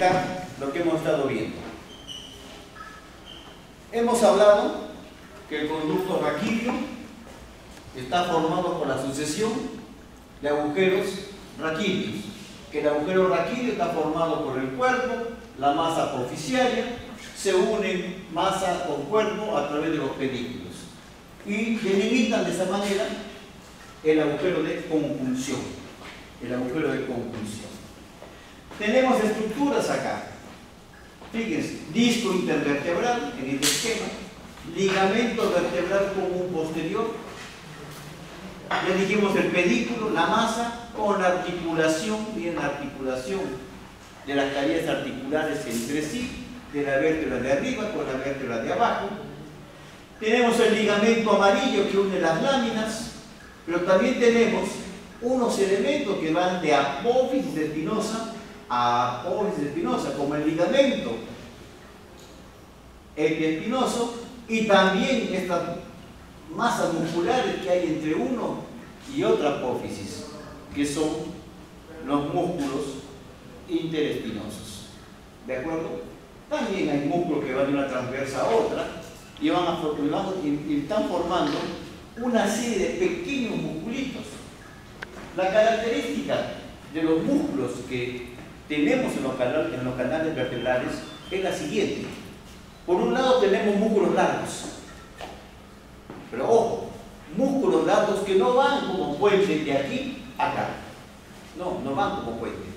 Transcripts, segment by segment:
explicar lo que hemos estado viendo. Hemos hablado que el conducto raquídeo está formado por la sucesión de agujeros raquídeos, que el agujero raquídeo está formado por el cuerpo, la masa apofisiaria, se unen masa con cuerpo a través de los pedículos y delimitan de esa manera el agujero de conjunción. El agujero de conjunción. Tenemos estructuras acá. Fíjense, disco intervertebral en este esquema, ligamento vertebral común posterior. Ya dijimos el pedículo, la masa, con la articulación, bien la articulación de las cavidades articulares entre sí, de la vértebra de arriba con la vértebra de abajo. Tenemos el ligamento amarillo que une las láminas, pero también tenemos unos elementos que van de apófisis espinosa a apófisis espinosa, como el ligamento epiespinoso, y también estas masas musculares que hay entre uno y otra apófisis, que son los músculos interespinosos. ¿De acuerdo? También hay músculos que van de una transversa a otra y están formando una serie de pequeños musculitos. La característica de los músculos que tenemos en los canales vertebrales es la siguiente. Por un lado tenemos músculos largos, pero ojo, músculos largos que no van como puente de aquí a acá. No van como puente.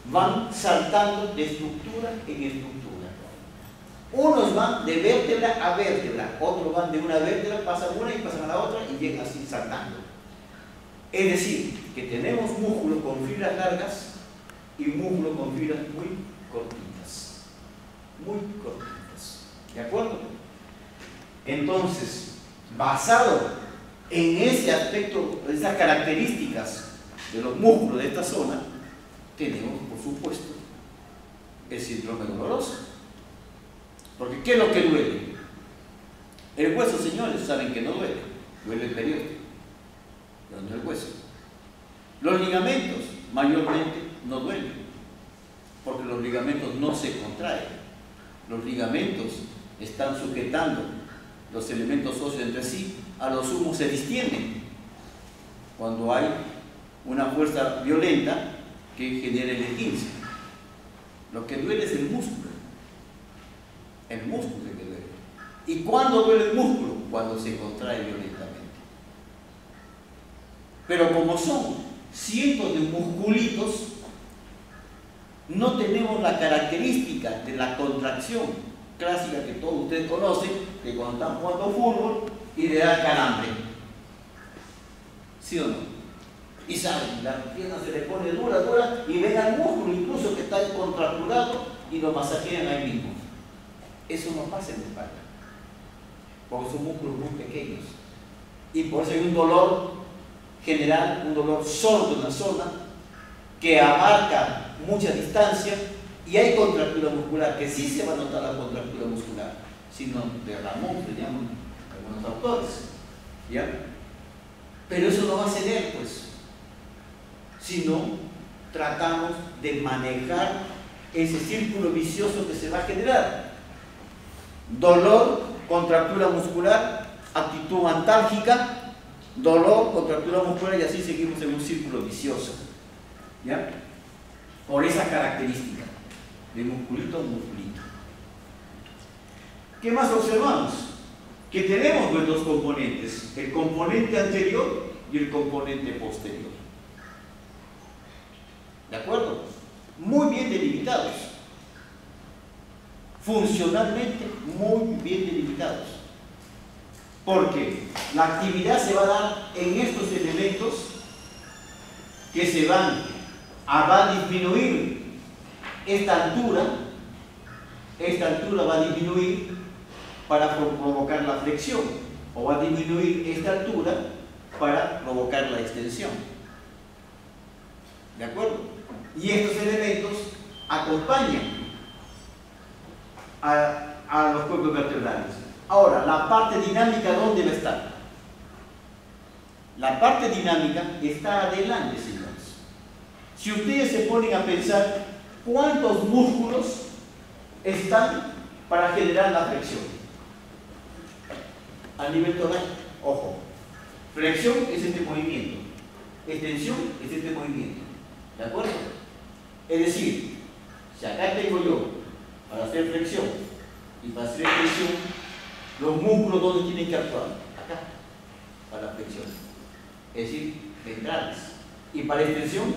Van saltando de estructura en estructura. Unos van de vértebra a vértebra, otros van de una vértebra, pasan una y pasan a la otra y llegan así saltando. Es decir, que tenemos músculos con fibras largas y músculos con fibras muy cortitas. Muy cortitas. ¿De acuerdo? Entonces, basado en ese aspecto, esas características de los músculos de esta zona, tenemos, por supuesto, el síndrome doloroso. Porque ¿qué es lo que duele? El hueso, señores, saben que no duele. Duele el periósteo, pero no el hueso. Los ligamentos, mayormente, no duelen, porque los ligamentos no se contraen. Los ligamentos están sujetando los elementos óseos entre sí, a lo sumo se distienden cuando hay una fuerza violenta que genera el esguince. Lo que duele es el músculo es el que duele. ¿Y cuándo duele el músculo? Cuando se contrae violentamente. Pero como son cientos de musculitos, no tenemos la característica de la contracción clásica que todos ustedes conocen, que cuando están jugando fútbol y le da calambre. ¿Sí o no? Y saben, la pierna se le pone dura y ven al músculo incluso que está contracturado y lo masajean ahí mismo. Eso no pasa en la espalda, porque son músculos muy pequeños y por eso hay un dolor general, un dolor sordo en la zona que abarca mucha distancia y hay contractura muscular, que sí se va a notar la contractura muscular, sino de Ramón, le llaman algunos autores, ¿ya? Pero eso no va a ceder, pues, si no tratamos de manejar ese círculo vicioso que se va a generar. Dolor, contractura muscular, actitud antálgica, dolor, contractura muscular, y así seguimos en un círculo vicioso, ¿ya? Por esa característica de musculito a musculito. ¿Qué más observamos? Que tenemos los dos componentes, el componente anterior y el componente posterior. ¿De acuerdo? Muy bien delimitados. Funcionalmente muy bien delimitados. Porque la actividad se va a dar en estos elementos que se va a disminuir esta altura va a disminuir para provocar la flexión, o va a disminuir esta altura para provocar la extensión. ¿De acuerdo? Y estos elementos acompañan a los cuerpos vertebrales. Ahora, la parte dinámica, ¿dónde va a estar? La parte dinámica está adelante, señores. Si ustedes se ponen a pensar ¿cuántos músculos están para generar la flexión? A nivel total, ojo, flexión es este movimiento, extensión es este movimiento, ¿de acuerdo? Es decir, si acá tengo yo para hacer flexión y para hacer extensión, los músculos ¿dónde tienen que actuar? Acá, para la flexión, es decir, ventrales, y para extensión,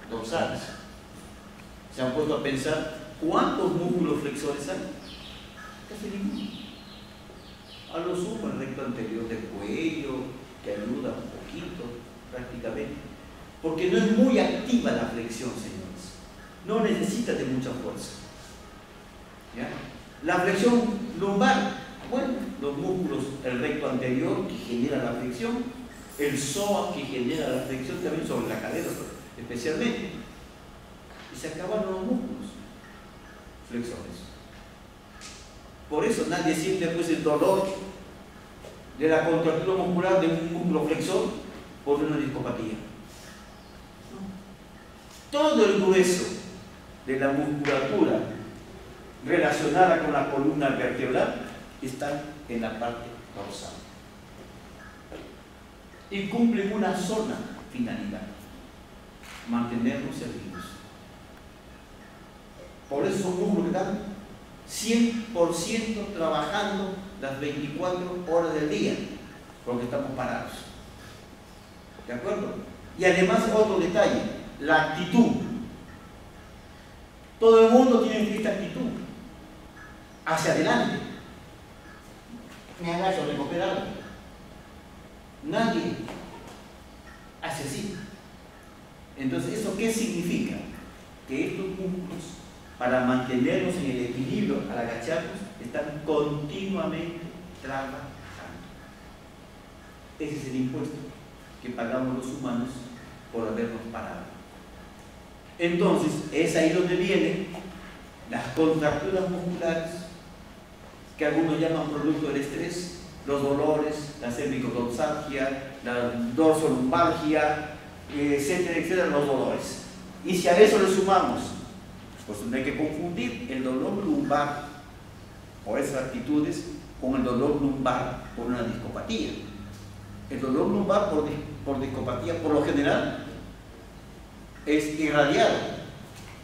dorsales. ¿Se han puesto a pensar cuántos músculos flexores hay? Casi ninguno. A lo sumo el recto anterior del cuello, que ayuda un poquito, prácticamente. Porque no es muy activa la flexión, señores. No necesita de mucha fuerza. ¿Ya? La flexión lumbar, bueno, los músculos, el recto anterior que genera la flexión, el psoas que genera la flexión también sobre la cadera, especialmente. Y se acabaron los músculos flexores. Por eso nadie siente pues el dolor de la contractura muscular de un músculo flexor por una discopatía. Todo el grueso de la musculatura relacionada con la columna vertebral está en la parte dorsal y cumplen una sola finalidad: mantenernos erguidos. Por eso son músculos que están 100% trabajando las 24 horas del día, porque estamos parados. ¿De acuerdo? Y además otro detalle, la actitud. Todo el mundo tiene esta actitud, hacia adelante. Me agacho a recoger algo. Nadie hace así. Entonces, ¿eso qué significa? Que estos músculos, para mantenernos en el equilibrio al agacharnos, están continuamente trabajando. Ese es el impuesto que pagamos los humanos por habernos parado. Entonces, es ahí donde vienen las contracturas musculares, que algunos llaman producto del estrés, los dolores, la cervicodorsalgia, la dorsolumbalgia, etcétera, etcétera, los dolores. Y si a eso le sumamos, pues no hay que confundir el dolor lumbar o esas actitudes con el dolor lumbar por una discopatía. El dolor lumbar por discopatía, por lo general, es irradiado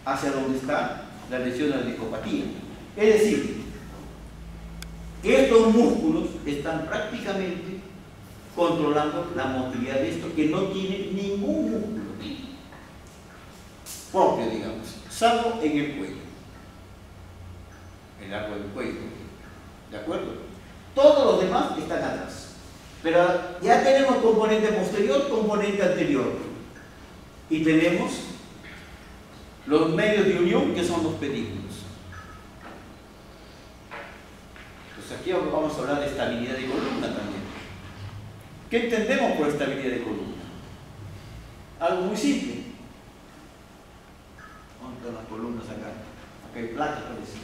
hacia donde está la lesión de la discopatía. Es decir, estos músculos están prácticamente controlando la motilidad de esto, que no tiene ningún músculo propio, digamos, salvo en el cuello, el arco del cuello, ¿de acuerdo? Todos los demás están atrás, pero ya tenemos componente posterior, componente anterior, y tenemos los medios de unión, que son los pedículos. Pues aquí vamos a hablar de estabilidad de columna también. ¿Qué entendemos por estabilidad de columna? Algo muy simple. ¿Dónde están las columnas acá? Acá hay placas, parece.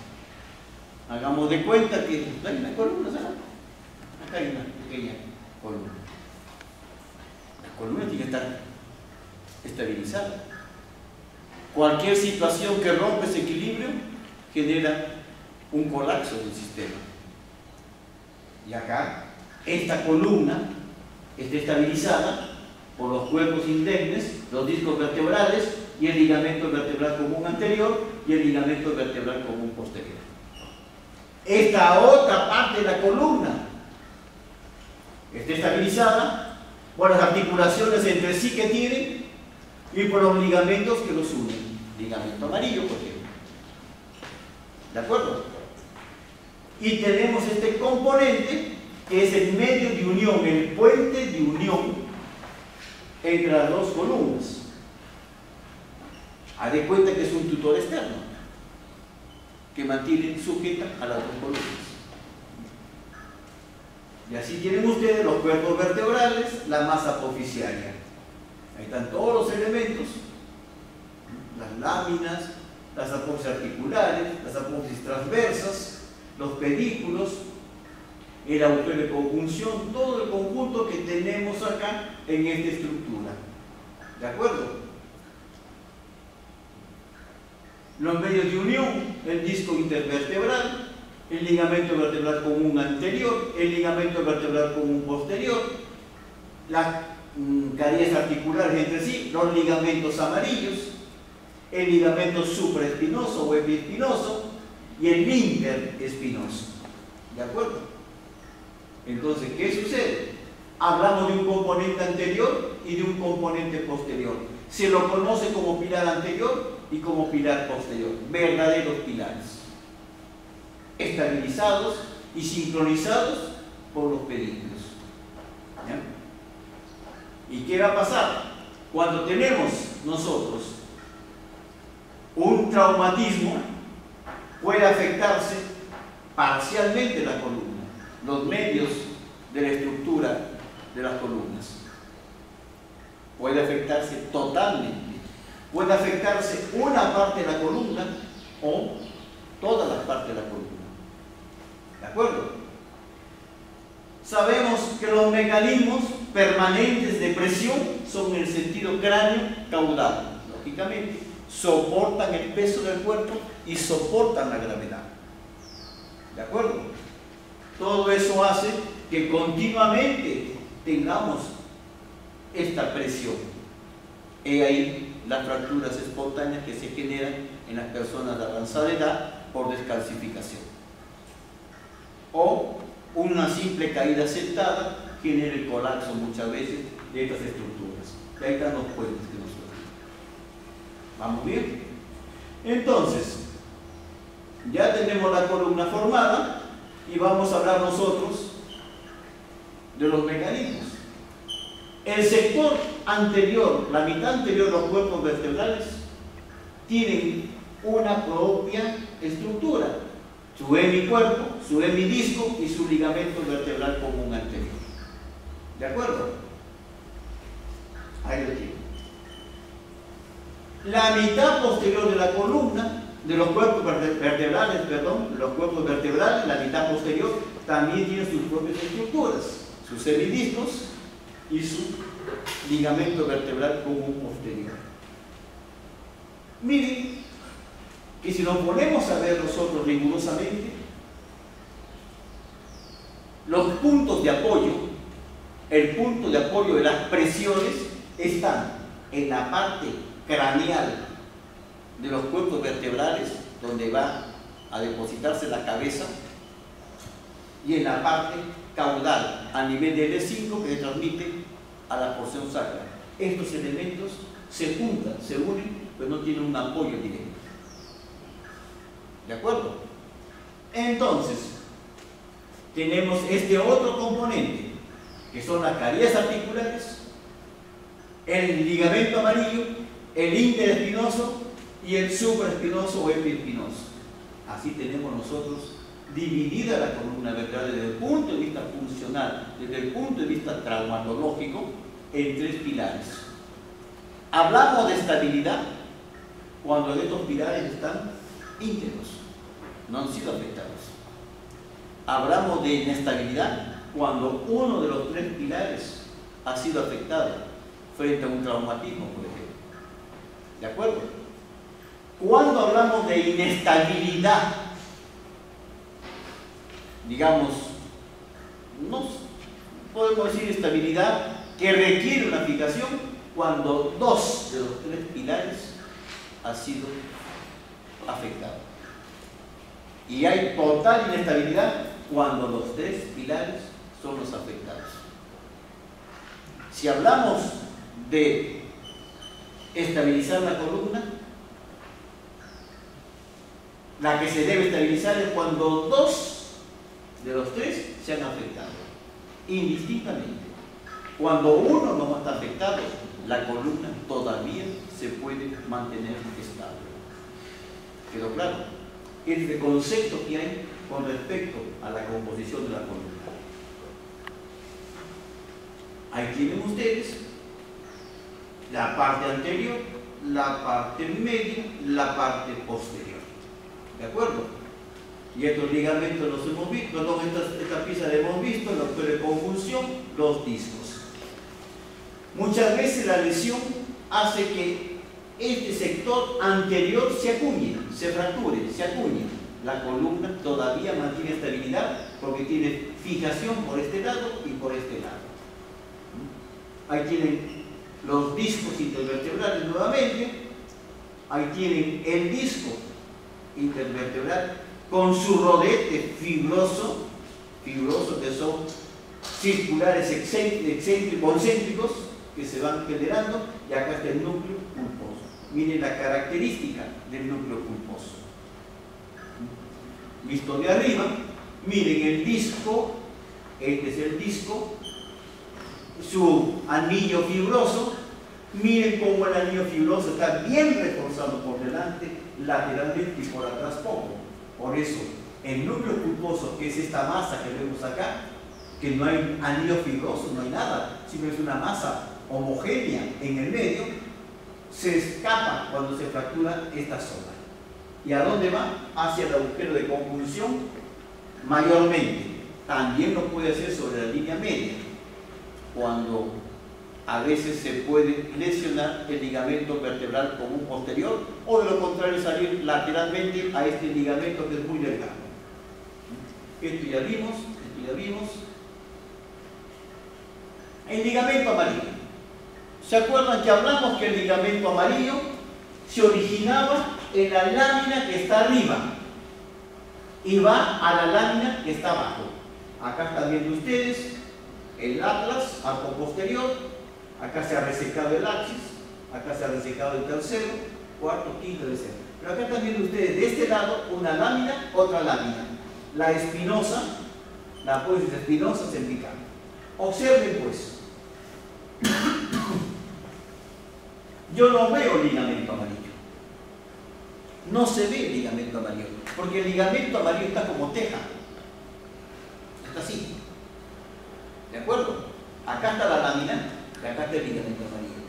Hagamos de cuenta que hay una columna acá. Acá hay una pequeña columna. La columna tiene que estar estabilizada. Cualquier situación que rompe ese equilibrio genera un colapso del sistema. Y acá, esta columna está estabilizada por los cuerpos indemnes, los discos vertebrales y el ligamento vertebral común anterior y el ligamento vertebral común posterior. Esta otra parte de la columna está estabilizada por las articulaciones entre sí que tienen y por los ligamentos que los unen. Ligamento amarillo, por ejemplo. ¿De acuerdo? Y tenemos este componente que es el medio de unión, el puente de unión entre las dos columnas. Haz de cuenta que es un tutor externo que mantiene sujeta a las dos columnas. Y así tienen ustedes los cuerpos vertebrales, la masa apofisiaria. Ahí están todos los elementos, las láminas, las apófisis articulares, las apófisis transversas, los pedículos, el autor de conjunción, todo el conjunto que tenemos acá en esta estructura. ¿De acuerdo? Los medios de unión, el disco intervertebral, el ligamento vertebral común anterior, el ligamento vertebral común posterior, las caries articulares entre sí, los ligamentos amarillos, el ligamento supraespinoso o epiespinoso y el interespinoso. ¿De acuerdo? Entonces, ¿qué sucede? Hablamos de un componente anterior y de un componente posterior. Se lo conoce como pilar anterior y como pilar posterior. Verdaderos pilares. Estabilizados y sincronizados por los pedículos. ¿Ya? ¿Y qué va a pasar? Cuando tenemos nosotros un traumatismo, puede afectarse parcialmente la columna, los medios de la estructura de las columnas. Puede afectarse totalmente, puede afectarse una parte de la columna o todas las partes de la columna. ¿De acuerdo? Sabemos que los mecanismos permanentes de presión son en el sentido cráneo-caudal. Lógicamente, soportan el peso del cuerpo y soportan la gravedad. ¿De acuerdo? Todo eso hace que continuamente tengamos esta presión. He ahí las fracturas espontáneas que se generan en las personas de avanzada edad por descalcificación. O una simple caída sentada genera el colapso muchas veces de estas estructuras. Y ahí están los puentes que nos suenan. ¿Vamos bien? Entonces, ya tenemos la columna formada y vamos a hablar nosotros de los mecanismos. El sector anterior, la mitad anterior de los cuerpos vertebrales, tienen una propia estructura: su hemicuerpo, su hemidisco y su ligamento vertebral común anterior. ¿De acuerdo? Ahí lo tienen. La mitad posterior de la columna, de los cuerpos vertebrales, la mitad posterior también tiene sus propias estructuras, sus hemidiscos y su ligamento vertebral común posterior. Miren que si nos ponemos a ver nosotros rigurosamente, los puntos de apoyo, el punto de apoyo de las presiones están en la parte craneal de los cuerpos vertebrales, donde va a depositarse la cabeza, y en la parte caudal, a nivel del L5, que se transmite a la porción sacra. Estos elementos se juntan, se unen, pero no tienen un apoyo directo. ¿De acuerdo? Entonces, tenemos este otro componente, que son las caries articulares, el ligamento amarillo, el interespinoso y el supraespinoso o epiespinoso. Así tenemos nosotros dividida la columna vertebral desde el punto de vista funcional, desde el punto de vista traumatológico, en tres pilares. Hablamos de estabilidad cuando estos pilares están íntegros, no han sido afectados. Hablamos de inestabilidad cuando uno de los tres pilares ha sido afectado frente a un traumatismo, por ejemplo. ¿De acuerdo? Cuando hablamos de inestabilidad, digamos, no podemos decir estabilidad que requiere una fijación cuando dos de los tres pilares han sido afectados. Y hay total inestabilidad cuando los tres pilares son los afectados. Si hablamos de estabilizar la columna, la que se debe estabilizar es cuando dos de los tres se han afectado, indistintamente. Cuando uno no está afectado, la columna todavía se puede mantener estable. ¿Quedó claro? Es el concepto que hay con respecto a la composición de la columna. Ahí tienen ustedes la parte anterior, la parte media, la parte posterior. ¿De acuerdo? Y estos ligamentos los hemos visto, perdón, esta pieza la hemos visto, los de conjunción, los discos. Muchas veces la lesión hace que este sector anterior se acuñe, se fracture, se acuñe. La columna todavía mantiene estabilidad porque tiene fijación por este lado y por este lado. Ahí tienen los discos intervertebrales nuevamente. Ahí tienen el disco intervertebral con su rodete fibroso que son circulares concéntricos que se van generando, y acá está el núcleo pulposo. Miren la característica del núcleo pulposo. Visto de arriba, miren el disco, este es el disco, su anillo fibroso. Miren cómo el anillo fibroso está bien reforzado por delante, lateralmente y por atrás poco. Por eso, el núcleo pulposo, que es esta masa que vemos acá, que no hay anillo fibroso, no hay nada, sino es una masa homogénea en el medio, se escapa cuando se fractura esta zona. ¿Y a dónde va? Hacia el agujero de conjunción mayormente. También lo puede hacer sobre la línea media, cuando a veces se puede lesionar el ligamento vertebral común posterior, o de lo contrario salir lateralmente a este ligamento que es muy delgado. Esto ya vimos. El ligamento amarillo. ¿Se acuerdan que hablamos que el ligamento amarillo se originaba en la lámina que está arriba y va a la lámina que está abajo? Acá están viendo ustedes el atlas, arco posterior. Acá se ha resecado el axis, acá se ha resecado el tercero, cuarto, quinto, tercero. Pero acá están viendo ustedes de este lado una lámina, otra lámina. La espinosa, la apófisis espinosa cervical. Observen pues. Yo no veo ligamento amarillo. No se ve el ligamento amarillo, porque el ligamento amarillo está como teja. Está así. ¿De acuerdo? Acá está la lámina. Y acá está el ligamento amarillo.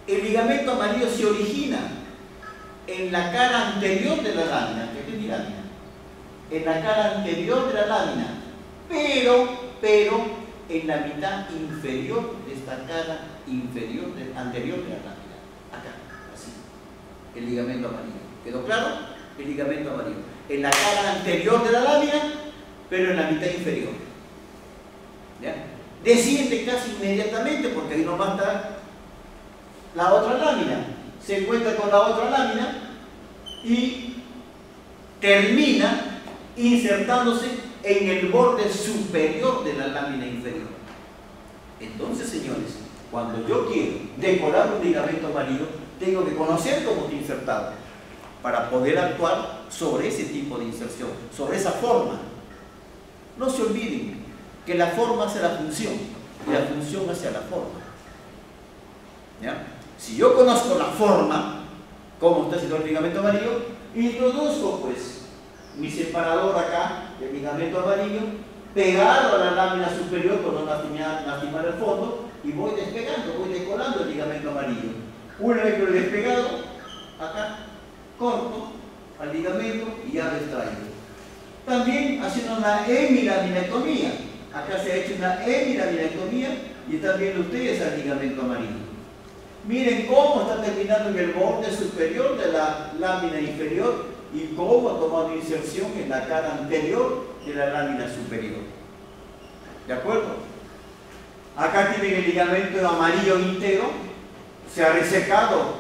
El ligamento amarillo se origina en la cara anterior de la lámina. Esta es mi lámina. En la cara anterior de la lámina, pero en la mitad inferior de esta cara anterior de la lámina. Acá, así. El ligamento amarillo. ¿Quedó claro? El ligamento amarillo. En la cara anterior de la lámina, pero en la mitad inferior. ¿Ya? Desciende casi inmediatamente porque ahí nomás está la otra lámina. Se encuentra con la otra lámina y termina insertándose en el borde superior de la lámina inferior. Entonces, señores, cuando yo quiero decorar un ligamento amarillo, tengo que conocer cómo está insertado para poder actuar sobre ese tipo de inserción, sobre esa forma. No se olviden que la forma hace la función y la función hace la forma. ¿Ya? Si yo conozco la forma, cómo está situado el ligamento amarillo, introduzco pues mi separador acá del ligamento amarillo, pegado a la lámina superior por no lastimar el fondo, y voy despegando, voy decolando el ligamento amarillo. Una vez que lo he despegado, acá corto al ligamento y ya lo extraigo. También haciendo una hemilaminectomía. Acá se ha hecho una hemilaminectomía y están viendo ustedes el ligamento amarillo. Miren cómo está terminando en el borde superior de la lámina inferior y cómo ha tomado inserción en la cara anterior de la lámina superior. ¿De acuerdo? Acá tienen el ligamento amarillo íntegro. Se ha resecado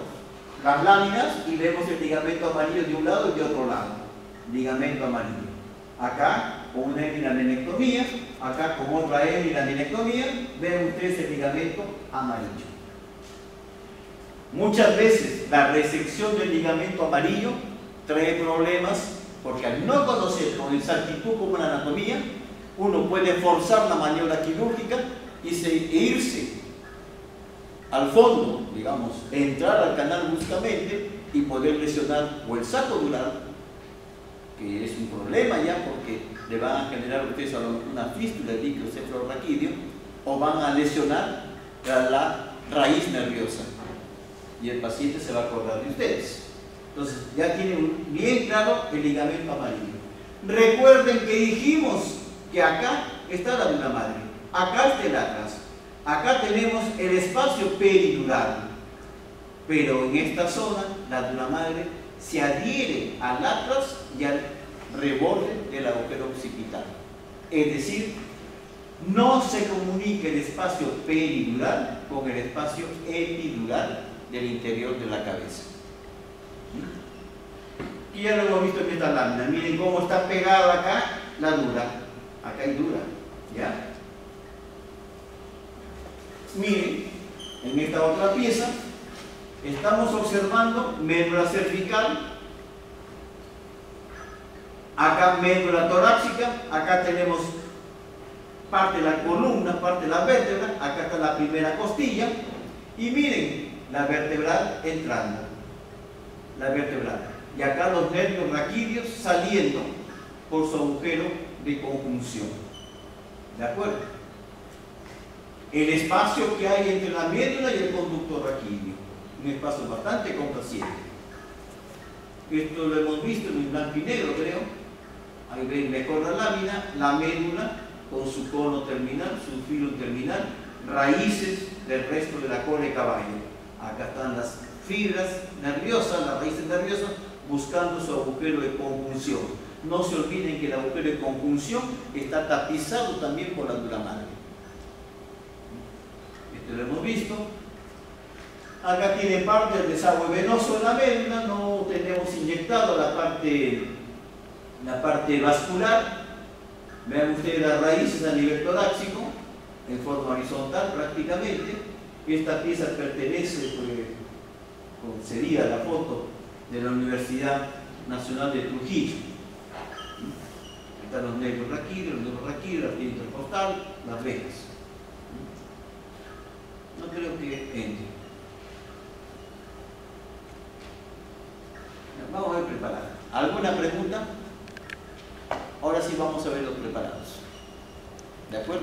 las láminas y vemos el ligamento amarillo de un lado y de otro lado. Ligamento amarillo. Acá con una hemilaminectomía, acá con otra hemilaminectomía, ven ustedes el ligamento amarillo. Muchas veces la resección del ligamento amarillo trae problemas porque al no conocer con exactitud como una anatomía, uno puede forzar la maniobra quirúrgica e irse al fondo, digamos, entrar al canal bruscamente y poder lesionar o el saco dural, que es un problema ya porque le van a generar a ustedes una fístula del líquido cefalorraquídeo, o van a lesionar la raíz nerviosa y el paciente se va a acordar de ustedes. Entonces ya tienen bien claro el ligamento amarillo. Recuerden que dijimos que acá está la duna madre, acá está el atlas, acá tenemos el espacio peridural. pero en esta zona la dura madre se adhiere al atlas y al reborde del agujero occipital. Es decir, no se comunica el espacio peridural con el espacio epidural del interior de la cabeza. Y ya lo hemos visto en esta lámina. Miren cómo está pegada acá la dura. Acá hay dura. ¿Ya? Miren, en esta otra pieza estamos observando médula cervical, acá médula torácica, acá tenemos parte de la columna, parte de la vértebra, acá está la primera costilla y miren la vertebral entrando, la vertebral, y acá los nervios raquídeos saliendo por su agujero de conjunción. ¿De acuerdo? El espacio que hay entre la médula y el conducto raquídeo, un espacio bastante complaciente. Esto lo hemos visto en blanco y negro, creo. Ahí ven mejor la lámina, la médula con su cono terminal, su filo terminal, raíces del resto de la cola de caballo. Acá están las fibras nerviosas, las raíces nerviosas, buscando su agujero de conjunción. No se olviden que el agujero de conjunción está tapizado también por la dura madre. Esto lo hemos visto. Acá tiene parte del desagüe venoso de la médula, no tenemos inyectado la parte vascular. Vean ustedes las raíces a nivel torácico, en forma horizontal prácticamente. Esta pieza pertenece, sería la foto de la Universidad Nacional de Trujillo. Están los nervios raquídeos, la arteria intercostal, las venas. No creo que entre. Vamos a ver preparados. ¿Alguna pregunta? Ahora sí vamos a ver los preparados. ¿De acuerdo?